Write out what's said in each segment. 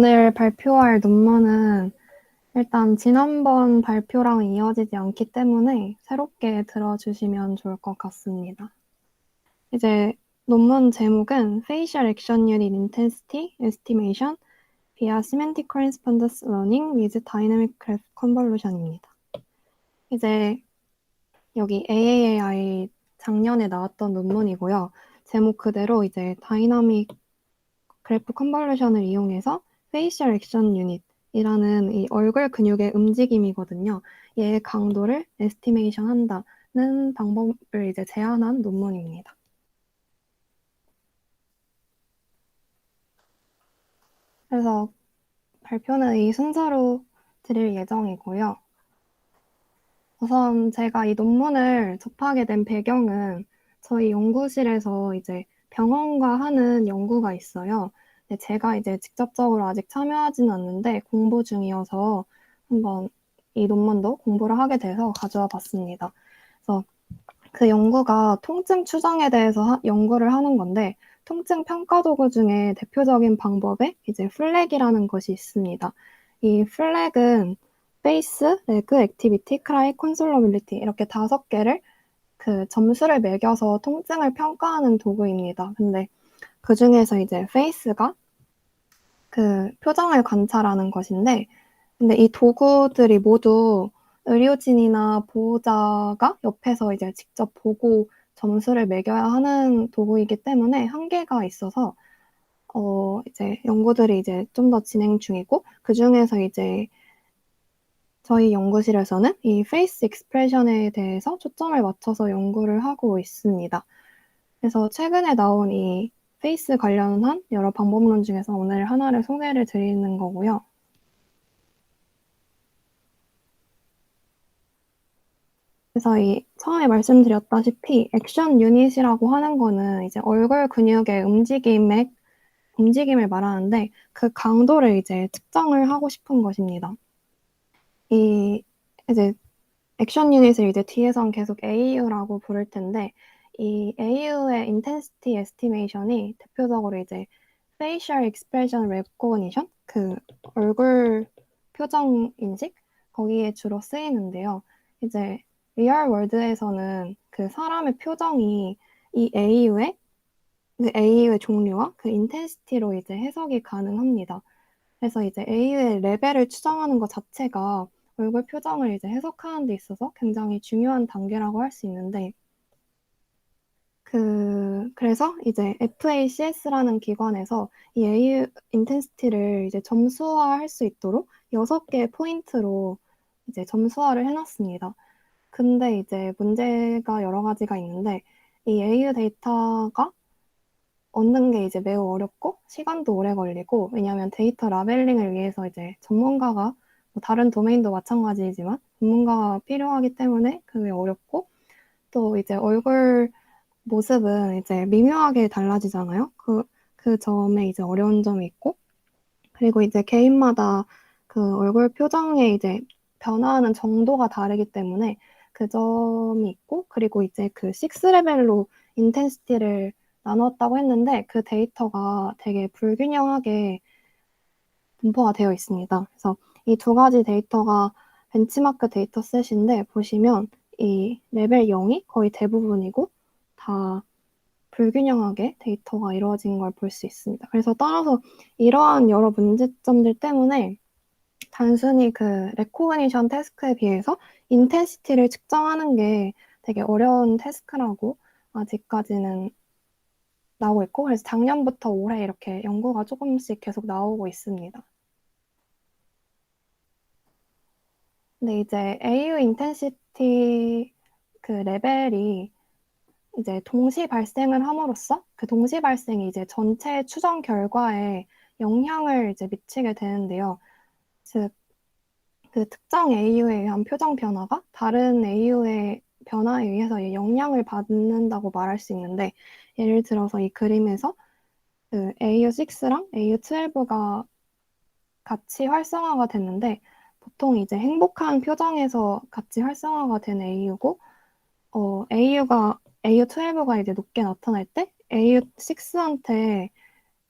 오늘 발표할 논문은 일단 지난번 발표랑 이어지지 않기 때문에 새롭게 들어주시면 좋을 것 같습니다. 이제 논문 제목은 Facial Action Unit Intensity Estimation via Semantic Correspondence Learning with Dynamic Graph Convolution입니다. 이제 여기 AAAI 작년에 나왔던 논문이고요. 제목 그대로 이제 다이나믹 그래프 컨볼루션을 이용해서 페이셜 액션 유닛이라는 이 얼굴 근육의 움직임이거든요. 얘의 강도를 에스티메이션 한다는 방법을 이제 제안한 논문입니다. 그래서 발표는 이 순서로 드릴 예정이고요. 우선 제가 이 논문을 접하게 된 배경은 저희 연구실에서 이제 병원과 하는 연구가 있어요. 근데 제가 이제 직접적으로 아직 참여하지는 않는데 공부 중이어서 한번 이 논문도 공부를 하게 돼서 가져와 봤습니다. 그래서 그 연구가 통증 추정에 대해서 연구를 하는 건데 통증 평가 도구 중에 대표적인 방법에 이제 플렉이라는 것이 있습니다. 이 플렉은 페이스, 레그, 액티비티, 크라이, 콘솔러빌리티 이렇게 5개를 그 점수를 매겨서 통증을 평가하는 도구입니다. 근데 그 중에서 이제 페이스가 그 표정을 관찰하는 것인데, 근데 이 도구들이 모두 의료진이나 보호자가 옆에서 이제 직접 보고 점수를 매겨야 하는 도구이기 때문에 한계가 있어서 이제 연구들이 이제 좀 더 진행 중이고, 그 중에서 이제 저희 연구실에서는 이 페이스 익스프레션에 대해서 초점을 맞춰서 연구를 하고 있습니다. 그래서 최근에 나온 이 페이스 관련한 여러 방법론 중에서 오늘 하나를 소개를 드리는 거고요. 그래서 이 처음에 말씀드렸다시피 액션 유닛이라고 하는 거는 이제 얼굴 근육의 움직임을 말하는데 그 강도를 이제 측정을 하고 싶은 것입니다. 이 이제 액션 유닛을 이제 뒤에선 계속 AU라고 부를 텐데 이 AU의 intensity estimation이 대표적으로 이제 facial expression recognition 그 얼굴 표정 인식 거기에 주로 쓰이는데요. 이제 리얼 월드에서는 그 사람의 표정이 이 AU의 종류와 그 인텐시티로 이제 해석이 가능합니다. 그래서 이제 AU의 레벨을 추정하는 것 자체가 얼굴 표정을 이제 해석하는 데 있어서 굉장히 중요한 단계라고 할 수 있는데, 그래서 이제 FACS라는 기관에서 이 AU 인텐시티를 이제 점수화할 수 있도록 6개의 포인트로 이제 점수화를 해놨습니다. 근데 이제 문제가 여러 가지가 있는데, 이 AU 데이터가 얻는 게 이제 매우 어렵고 시간도 오래 걸리고 왜냐하면 데이터 라벨링을 위해서 이제 전문가가 뭐 다른 도메인도 마찬가지이지만 전문가가 필요하기 때문에 그게 어렵고 또 이제 얼굴 모습은 이제 미묘하게 달라지잖아요. 그 점에 이제 어려운 점이 있고 그리고 이제 개인마다 그 얼굴 표정의 이제 변화하는 정도가 다르기 때문에 그 점이 있고 그리고 이제 그 6레벨로 인텐시티를 나눴다고 했는데 그 데이터가 되게 불균형하게 분포가 되어 있습니다. 그래서 이 2가지 데이터가 벤치마크 데이터셋인데 보시면 이 레벨 0이 거의 대부분이고 다 불균형하게 데이터가 이루어진 걸 볼 수 있습니다. 그래서 따라서 이러한 여러 문제점들 때문에 단순히 그 레코그니션 태스크에 비해서 인텐시티를 측정하는 게 되게 어려운 태스크라고 아직까지는 나오고 있고 그래서 작년부터 올해 이렇게 연구가 조금씩 계속 나오고 있습니다. 근데 이제 AU 인텐시티 그 레벨이 이제 동시 발생을 함으로써 그 동시 발생이 이제 전체 추정 결과에 영향을 이제 미치게 되는데요. 즉, 그 특정 AU에 의한 표정 변화가 다른 AU의 변화에 의해서 영향을 받는다고 말할 수 있는데, 예를 들어서 이 그림에서 그 AU6랑 AU12가 같이 활성화가 됐는데, 보통 이제 행복한 표정에서 같이 활성화가 된 AU고, AU12가 이제 높게 나타날 때 AU6한테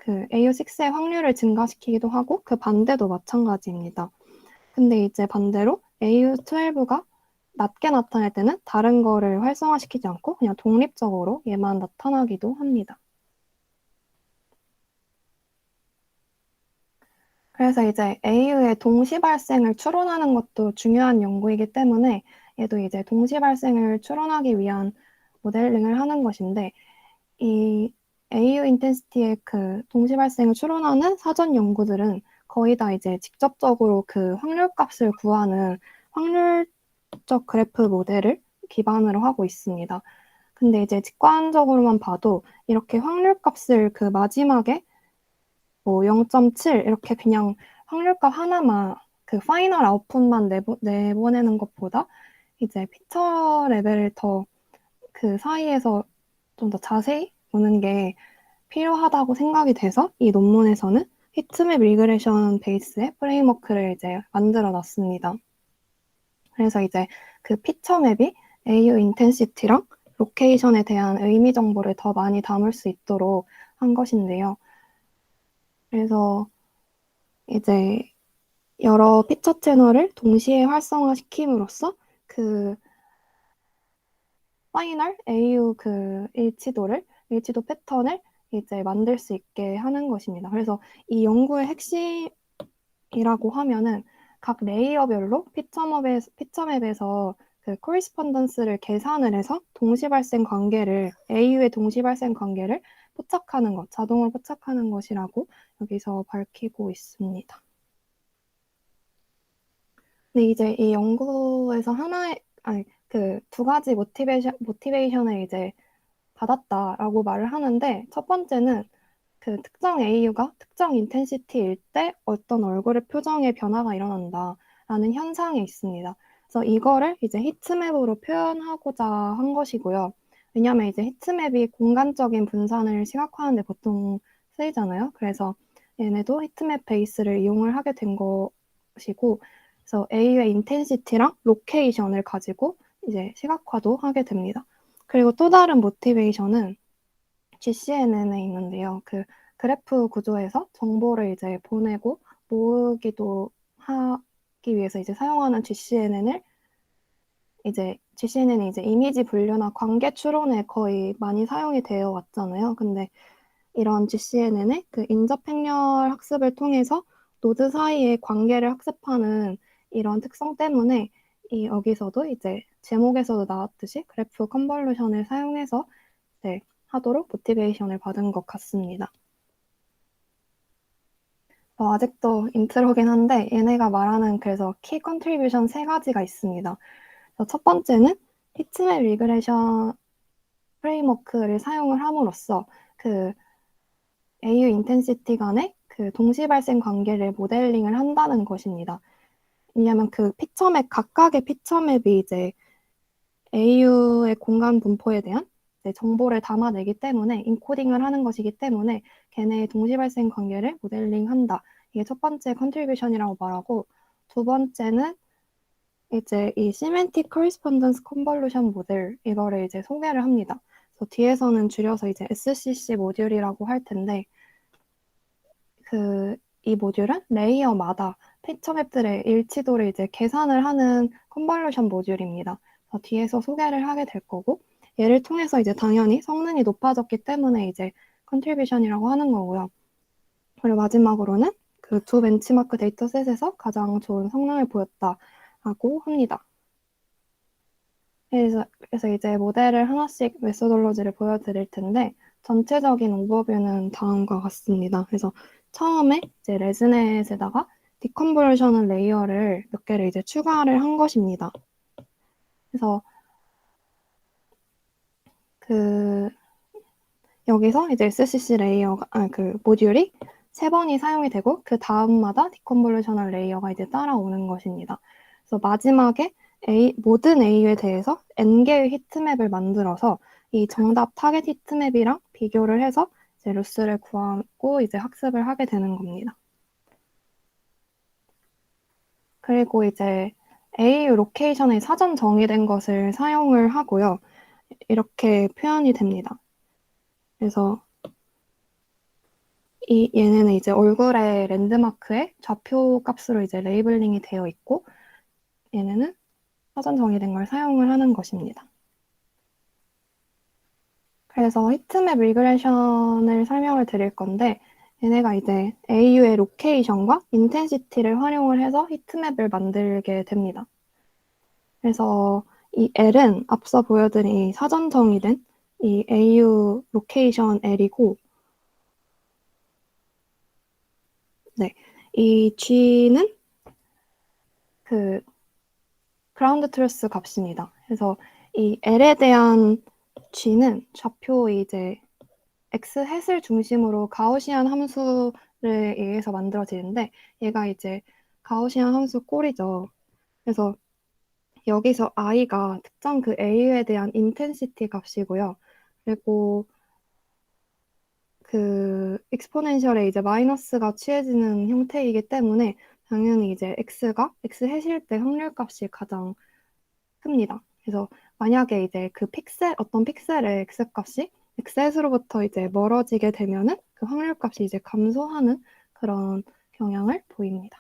그 AU6의 확률을 증가시키기도 하고 그 반대도 마찬가지입니다. 근데 이제 반대로 AU12가 낮게 나타날 때는 다른 거를 활성화시키지 않고 그냥 독립적으로 얘만 나타나기도 합니다. 그래서 이제 AU의 동시 발생을 추론하는 것도 중요한 연구이기 때문에 얘도 이제 동시 발생을 추론하기 위한 모델링을 하는 것인데 이 AU 인텐시티의 그 동시 발생을 추론하는 사전 연구들은 거의 다 이제 직접적으로 그 확률 값을 구하는 확률적 그래프 모델을 기반으로 하고 있습니다. 근데 이제 직관적으로만 봐도 이렇게 확률 값을 그 마지막에 뭐 0.7 이렇게 그냥 확률값 하나만 그 파이널 아웃풋만 내보내는 것보다 이제 피처 레벨을 더 그 사이에서 좀 더 자세히 보는 게 필요하다고 생각이 돼서 이 논문에서는 히트맵 리그레션 베이스의 프레임워크를 이제 만들어 놨습니다. 그래서 이제 그 피처맵이 AU 인텐시티랑 로케이션에 대한 의미 정보를 더 많이 담을 수 있도록 한 것인데요. 그래서 이제 여러 피처 채널을 동시에 활성화시킴으로써 그 파이널 AU 그 일치도 패턴을 이제 만들 수 있게 하는 것입니다. 그래서 이 연구의 핵심이라고 하면은 각 레이어별로 피처맵에서 그 코리스폰던스를 계산을 해서 AU의 동시 발생 관계를 포착하는 것, 자동으로 포착하는 것이라고 여기서 밝히고 있습니다. 근데 이제 이 연구에서 그 두 가지 모티베이션을 이제 받았다라고 말을 하는데, 첫 번째는 그 특정 AU가 특정 인텐시티일 때 어떤 얼굴의 표정에 변화가 일어난다라는 현상이 있습니다. 그래서 이거를 이제 히트맵으로 표현하고자 한 것이고요. 왜냐하면 이제 히트맵이 공간적인 분산을 시각화하는데 보통 쓰이잖아요. 그래서 얘네도 히트맵 베이스를 이용을 하게 된 것이고, 그래서 AU의 인텐시티랑 로케이션을 가지고 이제 시각화도 하게 됩니다. 그리고 또 다른 모티베이션은 GCNN에 있는데요. 그 그래프 구조에서 정보를 이제 보내고 모으기도 하기 위해서 이제 사용하는 GCNN이 이제 이미지 분류나 관계 추론에 거의 많이 사용이 되어 왔잖아요. 근데 이런 GCNN의 그 인접 행렬 학습을 통해서 노드 사이의 관계를 학습하는 이런 특성 때문에 여기서도 이제 제목에서도 나왔듯이 그래프 컨볼루션을 사용해서 하도록 모티베이션을 받은 것 같습니다. 아직도 인트로긴 한데 얘네가 말하는 그래서 키 컨트리뷰션 세 가지가 있습니다. 첫 번째는 히트맵 리그레션 프레임워크를 사용을 함으로써 그 AU 인텐시티 간의 그 동시 발생 관계를 모델링을 한다는 것입니다. 왜냐하면 그 각각의 피처맵이 이제 AU의 공간 분포에 대한 정보를 담아내기 때문에 인코딩을 하는 것이기 때문에 걔네의 동시 발생 관계를 모델링한다. 이게 첫 번째 컨트리뷰션이라고 말하고, 두 번째는 이제 이 시멘틱 커리스폰던스 컨볼루션 모델 이거를 이제 소개를 합니다. 그래서 뒤에서는 줄여서 이제 SCC 모듈이라고 할 텐데 이 모듈은 레이어마다 피처맵들의 일치도를 이제 계산을 하는 컨볼루션 모듈입니다. 뒤에서 소개를 하게 될 거고, 얘를 통해서 이제 당연히 성능이 높아졌기 때문에 이제 컨트리뷰션이라고 하는 거고요. 그리고 마지막으로는 그 두 벤치마크 데이터셋에서 가장 좋은 성능을 보였다라고 합니다. 그래서 이제 모델을 하나씩 메소돌로지를 보여드릴 텐데, 전체적인 오버뷰는 다음과 같습니다. 그래서 처음에 이제 레즈넷에다가 디컨볼루션 레이어를 몇 개를 이제 추가를 한 것입니다. 그래서 여기서 이제 SCC 그 모듈이 3번이 사용이 되고 그 다음마다 디컨볼루션 레이어가 이제 따라오는 것입니다. 그래서 마지막에 모든 AU에 대해서 N개의 히트맵을 만들어서 이 정답 타겟 히트맵이랑 비교를 해서 이제 루스를 구하고 이제 학습을 하게 되는 겁니다. 그리고 이제 AU 로케이션에 사전 정의된 것을 사용을 하고요. 이렇게 표현이 됩니다. 그래서 얘네는 이제 얼굴의 랜드마크에 좌표 값으로 이제 레이블링이 되어 있고, 얘네는 사전 정의된 걸 사용을 하는 것입니다. 그래서 히트맵 리그레션을 설명을 드릴 건데, 얘네가 이제 AU의 로케이션과 인텐시티를 활용을 해서 히트맵을 만들게 됩니다. 그래서 이 L은 앞서 보여드린 이 사전 정의된 이 AU 로케이션 L이고, 네, 이 G는 그 그라운드 트루스 값입니다. 그래서 이 L에 대한 G는 좌표 이제 X 햇을 중심으로 가우시안 함수를 의해서 만들어지는데, 얘가 이제 가우시안 함수 꼴이죠. 그래서 여기서 i가 특정 그 a에 대한 인텐시티 값이고요. 그리고 그 익스포넨셜에 이제 마이너스가 취해지는 형태이기 때문에 당연히 이제 x가 x 해실 때 확률 값이 가장 큽니다. 그래서 만약에 이제 그 픽셀 어떤 픽셀의 x 값이 x에서로부터 이제 멀어지게 되면은 그 확률 값이 이제 감소하는 그런 경향을 보입니다.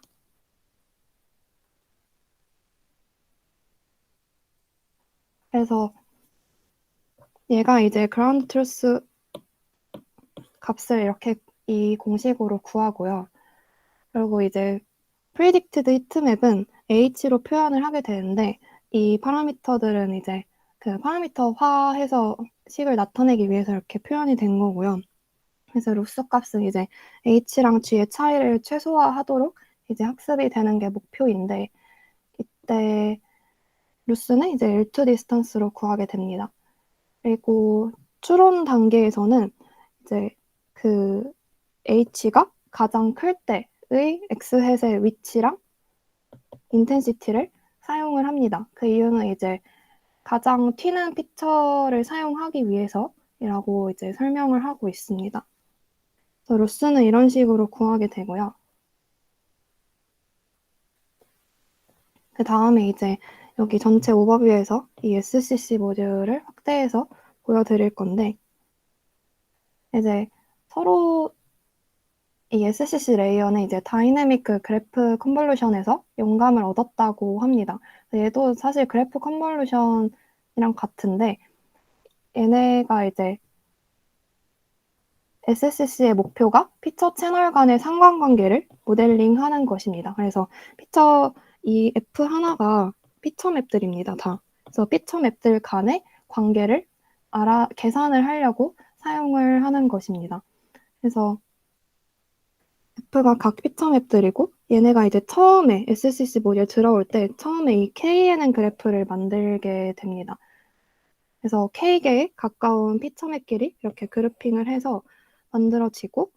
그래서 얘가 이제 그라운드 트루스 값을 이렇게 이 공식으로 구하고요. 그리고 이제 predicted heatmap은 h로 표현을 하게 되는데, 이 파라미터들은 이제 그 파라미터화해서 식을 나타내기 위해서 이렇게 표현이 된 거고요. 그래서 루스 값은 이제 h랑 g의 차이를 최소화하도록 이제 학습이 되는 게 목표인데, 이때 루스는 이제 L2 디스턴스로 구하게 됩니다. 그리고 추론 단계에서는 이제 그 h가 가장 클 때의 x햇의 위치랑 인텐시티를 사용을 합니다. 그 이유는 이제 가장 튀는 피처를 사용하기 위해서이라고 이제 설명을 하고 있습니다. 그래서 루스는 이런 식으로 구하게 되고요. 그 다음에 이제 여기 전체 오버뷰에서 이 SCC 모듈을 확대해서 보여드릴 건데, 이제 서로 이 SCC 레이어는 이제 다이내믹 그래프 컨볼루션에서 영감을 얻었다고 합니다. 얘도 사실 그래프 컨볼루션이랑 같은데, 얘네가 이제 SSC의 목표가 피처 채널 간의 상관관계를 모델링하는 것입니다. 그래서 피처 이 F 하나가 피처 맵들입니다. 다. 그래서 피처 맵들 간의 관계를 계산을 하려고 사용을 하는 것입니다. 그래서 F가 각 피처 맵들이고, 얘네가 이제 처음에 SCC 모듈 들어올 때 처음에 이 KNN 그래프를 만들게 됩니다. 그래서 K개에 가까운 피처 맵끼리 이렇게 그룹핑을 해서 만들어지고,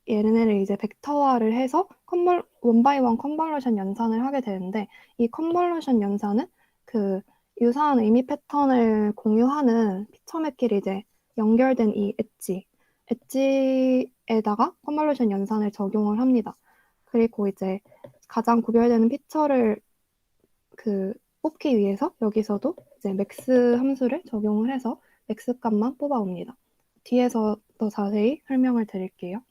얘네를 이제 벡터화를 해서 원바이원 컨볼루션 연산을 하게 되는데, 이 컨볼루션 연산은 그 유사한 의미 패턴을 공유하는 피처맵끼리 이제 연결된 이 엣지에다가 컨볼루션 연산을 적용을 합니다. 그리고 이제 가장 구별되는 피처를 뽑기 위해서 여기서도 이제 맥스 함수를 적용을 해서 맥스 값만 뽑아옵니다. 뒤에서 더 자세히 설명을 드릴게요.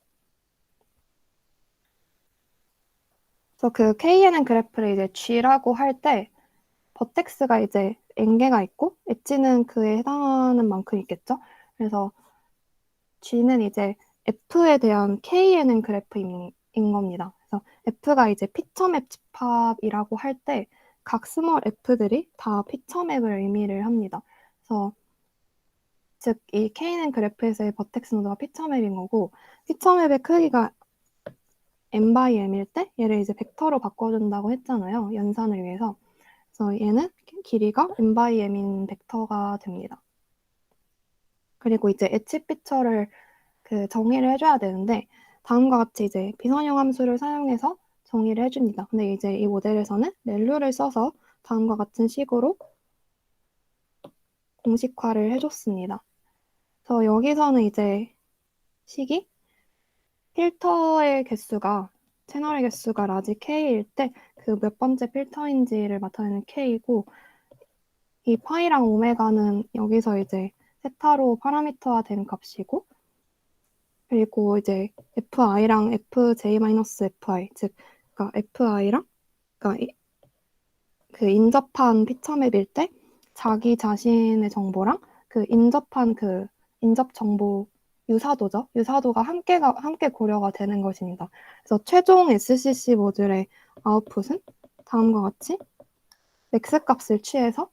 그래서 그 KNN 그래프를 이제 G라고 할 때 버텍스가 이제 N개가 있고 엣지는 그에 해당하는 만큼 있겠죠. 그래서 G는 이제 F에 대한 KNN 그래프인 겁니다. 그래서 F가 이제 피처맵 집합이라고 할 때 각 스몰 F들이 다 피처맵을 의미를 합니다. 그래서 즉 이 KNN 그래프에서의 버텍스 노드가 피처맵인 거고, 피처맵의 크기가 n by m일 때 얘를 이제 벡터로 바꿔준다고 했잖아요. 연산을 위해서. 그래서 얘는 길이가 n by m인 벡터가 됩니다. 그리고 이제 엣지 피처를 정의를 해줘야 되는데, 다음과 같이 이제 비선형 함수를 사용해서 정의를 해줍니다. 근데 이제 이 모델에서는 렐루를 써서 다음과 같은 식으로 공식화를 해줬습니다. 그래서 여기서는 이제 식이 필터의 개수가 채널의 개수가 라지 K일 때 그 몇 번째 필터인지를 나타내는 K이고, 이 파이랑 오메가는 여기서 이제 세타로 파라미터화된 값이고, 그리고 이제 FI랑 FJ-FI, 즉, 그러니까 FI랑, 그러니까 그 인접한 피처맵일 때 자기 자신의 정보랑 그 인접한 그 인접 정보 유사도죠. 유사도가 함께 고려가 되는 것입니다. 그래서 최종 SCC 모듈의 아웃풋은 다음과 같이 맥스 값을 취해서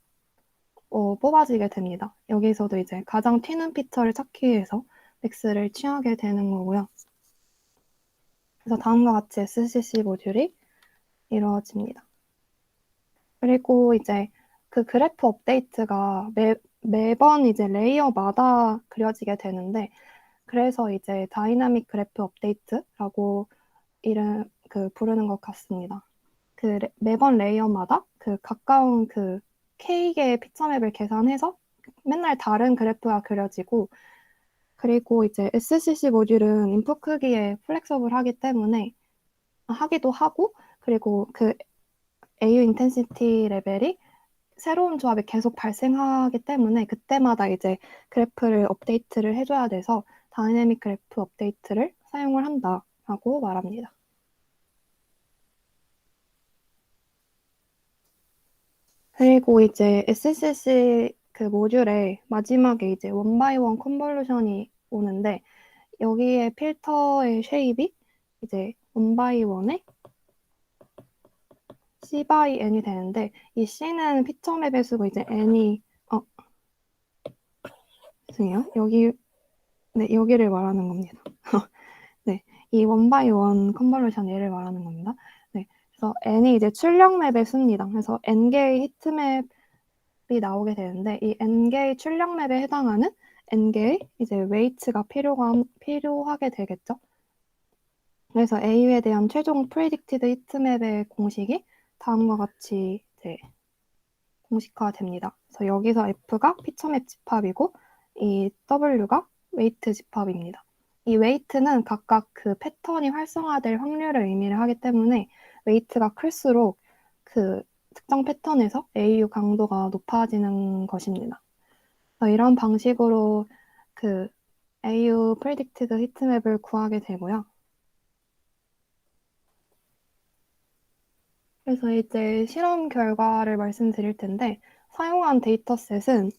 뽑아지게 됩니다. 여기서도 이제 가장 튀는 피처를 찾기 위해서 맥스를 취하게 되는 거고요. 그래서 다음과 같이 SCC 모듈이 이루어집니다. 그리고 이제 그 그래프 업데이트가 매번 이제 레이어마다 그려지게 되는데, 그래서 이제 다이나믹 그래프 업데이트라고 부르는 것 같습니다. 매번 레이어마다 그 가까운 그 K개의 피처맵을 계산해서 맨날 다른 그래프가 그려지고, 그리고 이제 SCC 모듈은 인풋 크기에 플렉서블하기 때문에 하기도 하고, 그리고 그 AU 인텐시티 레벨이 새로운 조합이 계속 발생하기 때문에 그때마다 이제 그래프를 업데이트를 해줘야 돼서 다이내믹 그래프 업데이트를 사용을 한다라고 말합니다. 그리고 이제 SCC 그 모듈의 마지막에 이제 원바이원 컨볼루션이 오는데, 여기에 필터의 쉐입이 이제 원바이원의 C by N이 되는데, 이 C는 피처맵의 수고 이제 N이 죄송해요. 네, 여기를 말하는 겁니다. 네, 이 원바이원 컨볼루션 얘를 말하는 겁니다. 네, 그래서 n이 이제 출력 맵의 수입니다. 그래서 n개의 히트맵이 나오게 되는데, 이 n개의 출력 맵에 해당하는 n개의 이제 웨이트가 필요하게 되겠죠. 그래서 AU에 대한 최종 프레딕티드 히트맵의 공식이 다음과 같이 이제 공식화됩니다. 그래서 여기서 F가 피처맵 집합이고 이 W가 웨이트 집합입니다. 이 웨이트는 각각 그 패턴이 활성화될 확률을 의미를 하기 때문에 웨이트가 클수록 그 특정 패턴에서 AU 강도가 높아지는 것입니다. 이런 방식으로 그 AU predicted 히트맵을 구하게 되고요. 그래서 이제 실험 결과를 말씀드릴 텐데, 사용한 데이터셋은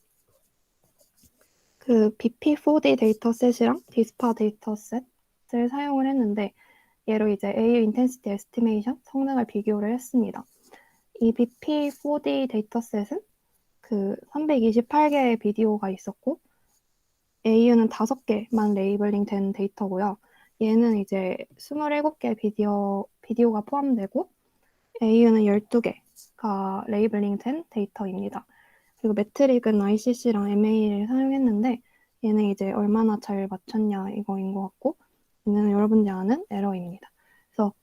그 BP4D 데이터셋이랑 디스파 데이터셋을 사용을 했는데, 얘로 이제 AU 인텐시티 에스티메이션 성능을 비교를 했습니다. 이 BP4D 데이터셋은 그 328개의 비디오가 있었고, AU는 5개만 레이블링 된 데이터고요. 얘는 이제 27개 비디오가 포함되고, AU는 12개가 레이블링 된 데이터입니다. 그리고 매트릭은 ICC랑 MA를 사용했는데, 얘는 이제 얼마나 잘 맞췄냐 이거인 것 같고, 얘는 여러분들이 아는 에러입니다. 그래서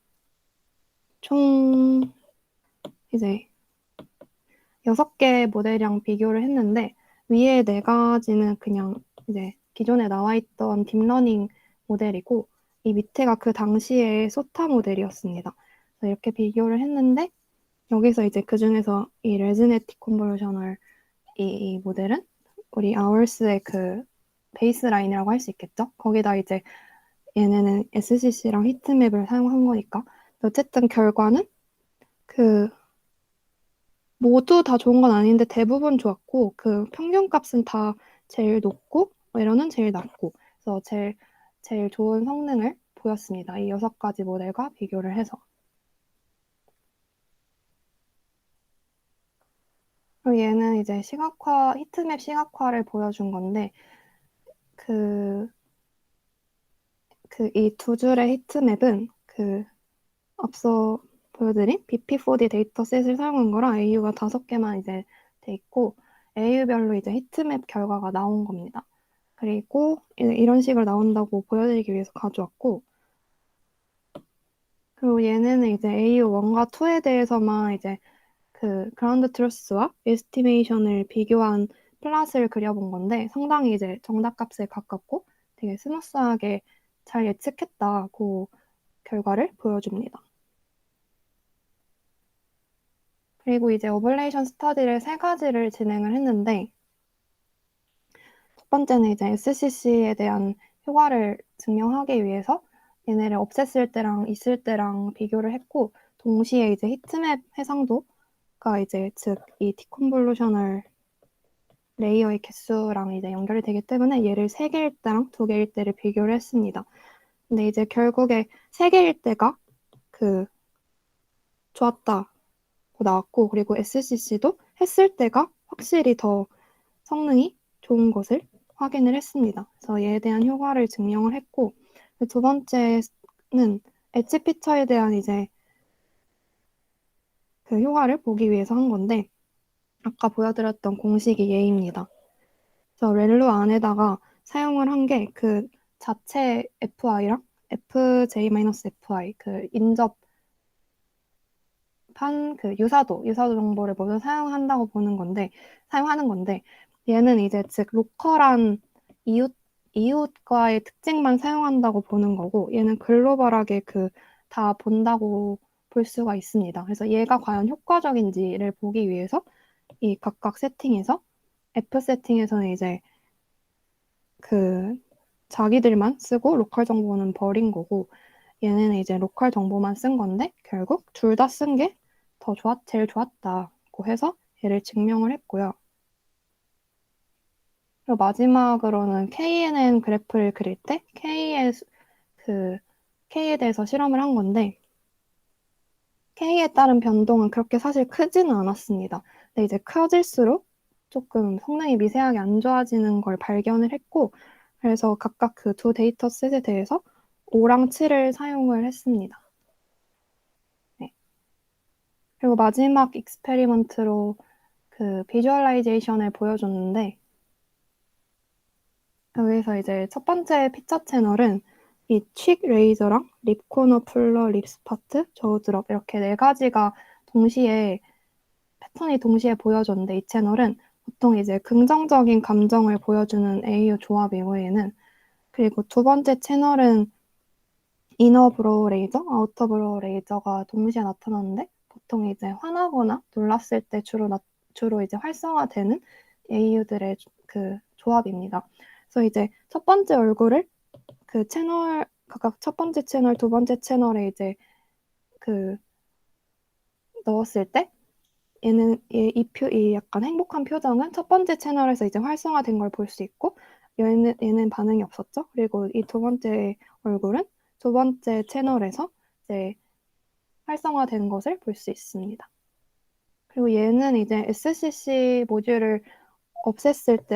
총 이제 6개 모델이랑 비교를 했는데, 위에 4가지는 그냥 이제 기존에 나와 있던 딥러닝 모델이고, 이 밑에가 그 당시의 소타 모델이었습니다. 그래서 이렇게 비교를 했는데, 여기서 이제 그 중에서 이 레즈네틱 컨볼루셔널 이 모델은 우리 아월스의 그 베이스라인이라고 할 수 있겠죠? 거기다 이제 얘네는 SCC랑 히트맵을 사용한 거니까. 어쨌든 결과는 그 모두 다 좋은 건 아닌데 대부분 좋았고, 그 평균 값은 다 제일 높고 에러는 제일 낮고, 그래서 제일 좋은 성능을 보였습니다. 이 6가지 모델과 비교를 해서. 그리고 얘는 이제 히트맵 시각화를 보여준 건데, 그 이 두 줄의 히트맵은 앞서 보여드린 BP4D 데이터셋을 사용한 거라 AU가 5개만 이제 돼 있고, AU별로 이제 히트맵 결과가 나온 겁니다. 그리고 이런 식으로 나온다고 보여드리기 위해서 가져왔고, 그리고 얘네는 이제 AU1과 2에 대해서만 이제 그 그라운드 트루스와 에스티메이션을 비교한 플랫을 그려본 건데, 상당히 이제 정답값에 가깝고 되게 스무스하게 잘 예측했다고 결과를 보여줍니다. 그리고 이제 오블레이션 스터디를 3가지를 진행을 했는데, 첫 번째는 이제 SCC에 대한 효과를 증명하기 위해서 얘네를 없앴을 때랑 있을 때랑 비교를 했고, 동시에 이제 히트맵 해상도가 이제 즉 이 디컨볼루셔널 레이어의 개수랑 이제 연결이 되기 때문에 얘를 3개일 때랑 2개일 때를 비교를 했습니다. 근데 이제 결국에 3개일 때가 좋았다고 나왔고, 그리고 SCC도 했을 때가 확실히 더 성능이 좋은 것을 확인을 했습니다. 그래서 얘에 대한 효과를 증명을 했고, 두 번째는 엣지 피처에 대한 이제 그 효과를 보기 위해서 한 건데, 아까 보여드렸던 공식이 얘입니다. 그래서 렐로 안에다가 사용을 한 게 그 자체 FI랑 FJ-FI 그 인접한 그 유사도 정보를 모두 사용하는 건데 얘는 이제 즉 로컬한 이웃과의 특징만 사용한다고 보는 거고, 얘는 글로벌하게 다 본다고 볼 수가 있습니다. 그래서 얘가 과연 효과적인지를 보기 위해서 이 각각 세팅에서 F 세팅에서는 이제 자기들만 쓰고 로컬 정보는 버린 거고, 얘네는 이제 로컬 정보만 쓴 건데 결국 둘 다 쓴 게 제일 좋았다고 해서 얘를 증명을 했고요. 그리고 마지막으로는 KNN 그래프를 그릴 때 K에 대해서 실험을 한 건데, K에 따른 변동은 그렇게 사실 크지는 않았습니다. 근데 이제 커질수록 조금 성능이 미세하게 안 좋아지는 걸 발견을 했고, 그래서 각각 그 두 데이터셋에 대해서 5랑 7을 사용을 했습니다. 네. 그리고 마지막 익스페리먼트로 비주얼라이제이션을 보여줬는데, 여기서 이제 첫 번째 피처 채널은 이 칙 레이저랑 립 코너 풀러 립 스파트 저우 드롭 이렇게 4가지가 패턴이 동시에 보여줬는데, 이 채널은 보통 이제 긍정적인 감정을 보여주는 AU 조합이고 얘는, 그리고 두 번째 채널은 이너 브로우 레이저, 아우터 브로우 레이저가 동시에 나타나는데 보통 이제 화나거나 놀랐을 때 주로 이제 활성화되는 AU들의 조합입니다. 그래서 이제 첫 번째 얼굴을 각각 첫 번째 채널, 두 번째 채널에 이제 넣었을 때 이 약간 행복한 표정은 첫 번째 채널에서 이제 활성화된 걸 볼 수 있고, 얘는 반응이 없었죠. 그리고 이 두 번째 얼굴은 두 번째 채널에서 이제 활성화된 것을 볼 수 있습니다. 그리고 얘는 이제 SCC 모듈을 없앴을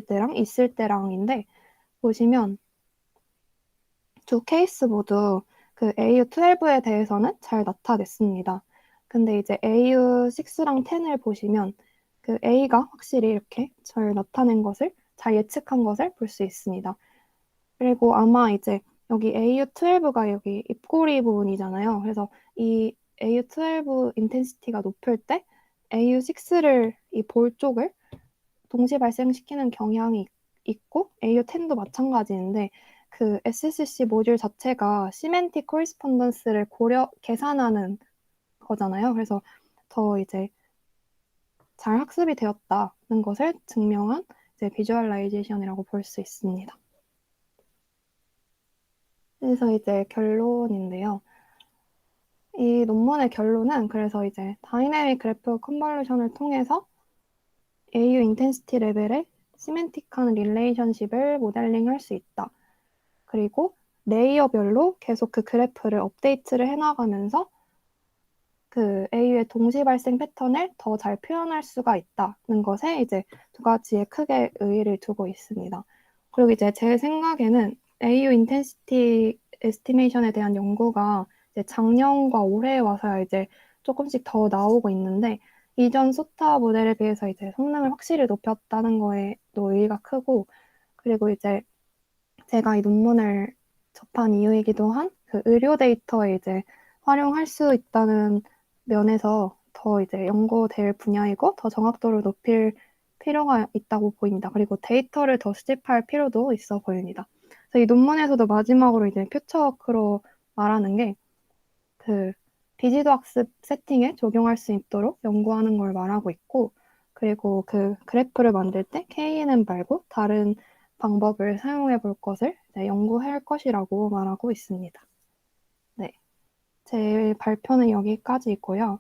때랑 있을 때랑인데, 보시면 두 케이스 모두 AU12에 대해서는 잘 나타냈습니다. 근데 이제 AU6랑 10을 보시면 A가 확실히 이렇게 잘 나타낸 것을, 잘 예측한 것을 볼 수 있습니다. 그리고 아마 이제 여기 AU12가 여기 입꼬리 부분이잖아요. 그래서 이 AU12 인텐시티가 높을 때 AU6를 이 볼 쪽을 동시 발생시키는 경향이 있고, AU10도 마찬가지인데 SCC 모듈 자체가 시멘틱 코리스폰던스를 계산하는 거잖아요. 그래서 더 이제 잘 학습이 되었다는 것을 증명한 이제 비주얼라이제이션이라고 볼 수 있습니다. 그래서 이제 결론인데요. 이 논문의 결론은 그래서 이제 다이내믹 그래프 컨볼루션을 통해서 AU 인텐시티 레벨의 시멘틱한 릴레이션십을 모델링할 수 있다. 그리고 레이어별로 계속 그래프를 업데이트를 해나가면서 AU의 동시 발생 패턴을 더 잘 표현할 수가 있다는 것에 이제 두 가지에 크게 의의를 두고 있습니다. 그리고 이제 제 생각에는 AU 인텐시티 에스티메이션에 대한 연구가 이제 작년과 올해에 와서야 이제 조금씩 더 나오고 있는데, 이전 소타 모델에 비해서 이제 성능을 확실히 높였다는 거에도 의의가 크고, 그리고 이제 제가 이 논문을 접한 이유이기도 한 의료 데이터에 이제 활용할 수 있다는 면에서 더 이제 연구될 분야이고 더 정확도를 높일 필요가 있다고 보입니다. 그리고 데이터를 더 수집할 필요도 있어 보입니다. 그래서 이 논문에서도 마지막으로 이제 퓨처워크로 말하는 게 비지도 학습 세팅에 적용할 수 있도록 연구하는 걸 말하고 있고, 그리고 그래프를 만들 때 KNN 말고 다른 방법을 사용해 볼 것을 연구할 것이라고 말하고 있습니다. 네, 제 발표는 여기까지이고요.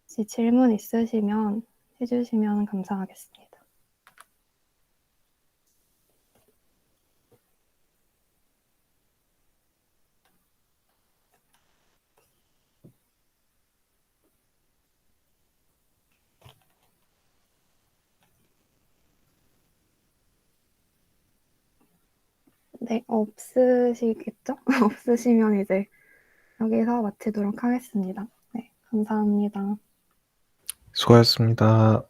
혹시 질문 있으시면 해주시면 감사하겠습니다. 네, 없으시겠죠? 없으시면 이제 여기서 마치도록 하겠습니다. 네, 감사합니다. 수고하셨습니다.